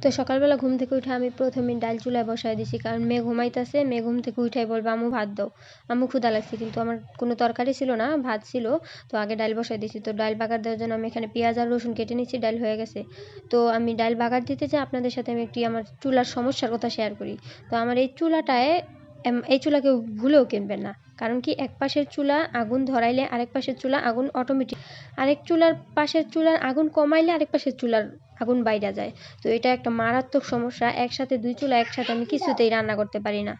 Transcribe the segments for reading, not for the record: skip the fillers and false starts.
তো সকালবেলা ঘুম থেকে উঠে আমি প্রথমে ডাল চুলায় বসায় দিছি, কারণ মেয়ে ঘুমাইতেছে। মেয়ে ঘুম থেকে উঠাই বলবে আম্মু ভাত দাও, আম্মু ক্ষুধা লাগছে। কিন্তু আমার কোনো তরকারি ছিল না, ভাত ছিল। তো আগে ডাল বসায় দিছি। তো ডাল বাগার দেওয়ার জন্য আমি এখানে পেঁয়াজ আর রসুন কেটে নিচ্ছি, ডাল হয়ে গেছে। তো আমি ডাল বাগার দিতে চাই, আপনাদের সাথে আমি একটি আমার চুলার সমস্যার কথা শেয়ার করি। তো আমার এই চুলাটায় এই চুলা কেউ ভুলেও কিনবেন না। কারণ কি, এক পাশের চুলা আগুন ধরাইলে আরেক পাশের চুলা আগুন অটোমেটিক, আরেক চুলার পাশের চুলার আগুন কমাইলে আরেক পাশের চুলার আগুন বাইরা যায়। তো এটা একটা মারাত্মক সমস্যা। একসাথে দুই চুলা একসাথে আমি কিছুতেই রান্না করতে পারি না।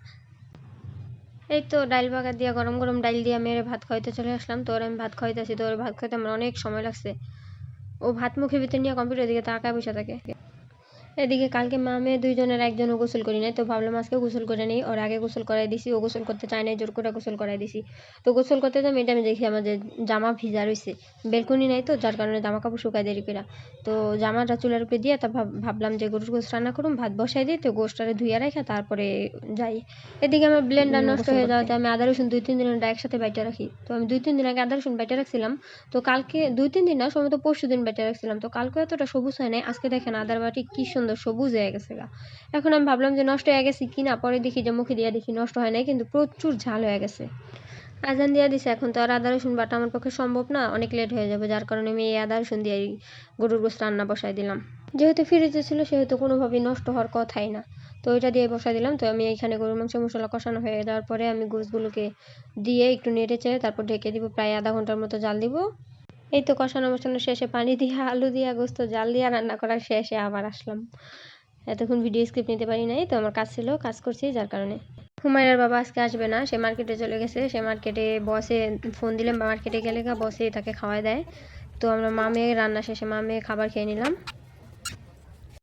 এই তো ডাইল বাগার দিয়া গরম গরম ডাইল দিয়ে মেরে ভাত খাইতে চলে আসলাম। তো আমি ভাত খাইতেছি, তো ভাত খাইতে আমার অনেক সময় লাগছে। ও ভাত মুখের ভিতরে নিয়ে কম্পিউটার দিকে তাকায় বসে থাকে। এদিকে কালকে মা মেয়ে দুইজনের একজনও গোসল করি নাই। তো ভাবলাম আজকে গোসল করে নিই। ওর আগে গোসল করাই দিছি, ও গোসল করতে চায় নাই, জোর করে গোসল করাই দিছি। তো গোসল করতে যাই, এটা আমি দেখি আমার যে জামা ভিজা রয়েছে, বেলকুনি নাই, তো যার কারণে জামা কাপড় শুকায় দেরি করে। তো জামাটা চুলার উপরে দিয়ে তা ভাবলাম যে গরুর গোস্ত রান্না করুম, ভাত বসাই দিই, তো গোস্তটারে ধুইয়া রেখে তারপরে যাই। এদিকে আমার ব্লেন্ডার নষ্ট হয়ে যাওয়াতে আমি আদা রসুন 2-3 দিন একসাথে বাইটে রাখি। তো আমি 2-3 দিন আগে আদা রসুন বাইটে রাখছিলাম। তো কালকে 2-3 দিন না, সম্ভবত পরশুদিন বাইটে রাখছিলাম। তো কালকে এতটা সবুজ হয় নাই, আজকে দেখেন আদার বাটি কি সুন্দর সবুজ হয়ে গেছে গা। এখন আমি ভাবলাম যে নষ্ট হয়ে গেছে কিনা, পরে দেখি যে মুখে দিয়ে দেখি নষ্ট হয় নাই, কিন্তু প্রচুর ঝাল হয়ে গেছে। আজান দিয়ে দিছে, এখন তো আর আদা রসুন বাটা আমার পক্ষে সম্ভব না, অনেক লেট হয়ে যাবে। যার কারণে আমি এই আদা রসুন দিয়ে গরুর গোস্ত রান্না বসাই দিলাম। যেহেতু ফ্রিজে ছিল সেহেতু কোনোভাবেই নষ্ট হওয়ার কথাই না। তো ওইটা দিয়ে বসাই দিলাম। তো আমি এইখানে গরুর মাংস মশলা কষানো হয়ে যাওয়ার পরে আমি গোস্তগুলোকে দিয়ে একটু নেড়ে চেড়ে তারপর ঢেকে দিব, প্রায় আধা ঘন্টার মতো জাল দিব। এই তো কষানো মশানো শেষে পানি দিয়ে আলু দিয়ে গোস্ত জাল দিয়ে রান্না করা শেষে আবার আসলাম। এতক্ষণ ভিডিও স্ক্রিপ্ট নিতে পারি নাই, তো আমার কাজ ছিল, কাজ করছি যার কারণে। হুমায়রার বাবা আজকে আসবে না, সে মার্কেটে চলে গেছে। সে মার্কেটে বসে ফোন দিলে মার্কেটে গেলে বসে তাকে খাওয়াই দেয়। তো আমরা মা মেয়ে রান্না শেষে মা মেয়ে খাবার খেয়ে নিলাম।